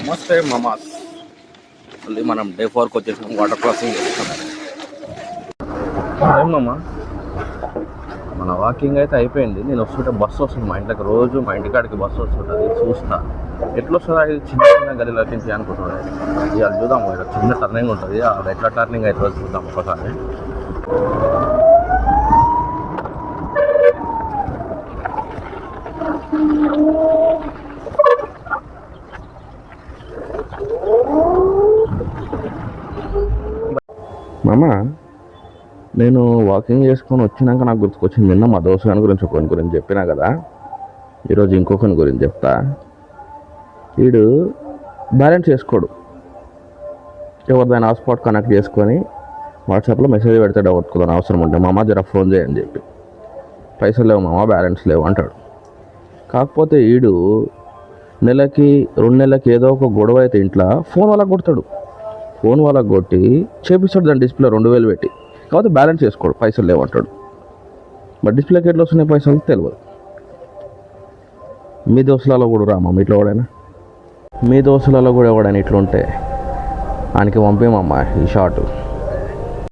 నమస్తే మామాస్. మళ్ళీ మనం డే 4కి వచ్చేసాం. వాటర్ క్రాసింగ్ చేస్తున్నాం. ఏమమ్మా మన వాకింగ్ అయితే అయిపోయింది. నేను వస్తుంటే బస్సు వస్తుంది మా ఇంట్లోకి. రోజు మా ఇంటికాడికి బస్సు వస్తుంటుంది. చూస్తా ఎట్లా వస్తుందా ఇది చిన్న చిన్న గదిలోకి అనుకుంటున్నాను. ఇవాళ చూద్దాము. ఇక్కడ చిన్న టర్నింగ్ ఉంటుంది. అది ఎట్లా టర్నింగ్ అయితే చూద్దాం ఒకసారి. మామ నేను వాకింగ్ చేసుకొని వచ్చినాక నాకు గుర్తుకొచ్చింది. నిన్న మా దోస్త్ గారి గురించి ఒకని గురించి చెప్పినా కదా, ఈరోజు ఇంకొకని గురించి చెప్తా. వీడు బ్యాలెన్స్ చేసుకోడు. ఎవరిదైనా హాట్స్పాట్ కనెక్ట్ చేసుకొని వాట్సాప్లో మెసేజ్ పెడతాడు ఎవరికి అవసరం ఉంటే, మామ జర ఫోన్ చేయని చెప్పి. పైసలు లేవు మామ, బ్యాలెన్స్ లేవు అంటాడు. కాకపోతే వీడు నెలకి 2 నెలలకి ఏదో ఒక గొడవ అయితే ఇంట్లో ఫోన్ వాళ్ళకి కొడతాడు. ఫోన్ వాళ్ళకి కొట్టి చేపిస్తాడు దాని డిస్ప్లే 2000 పెట్టి. కాకపోతే బ్యాలెన్స్ చేసుకోడు, పైసలు లేవంటాడు. మరి డిస్ప్లేకి ఎట్లా వస్తున్నాయి పైసలు తెలియదు. మీ దోస్తులలో కూడా రామా ఇట్లా ఎవడైనా, మీ దోస్తులలో కూడా ఎవడైనా ఇట్లా ఉంటే ఆయనకి పంపేమమ్మా ఈ షార్ట్.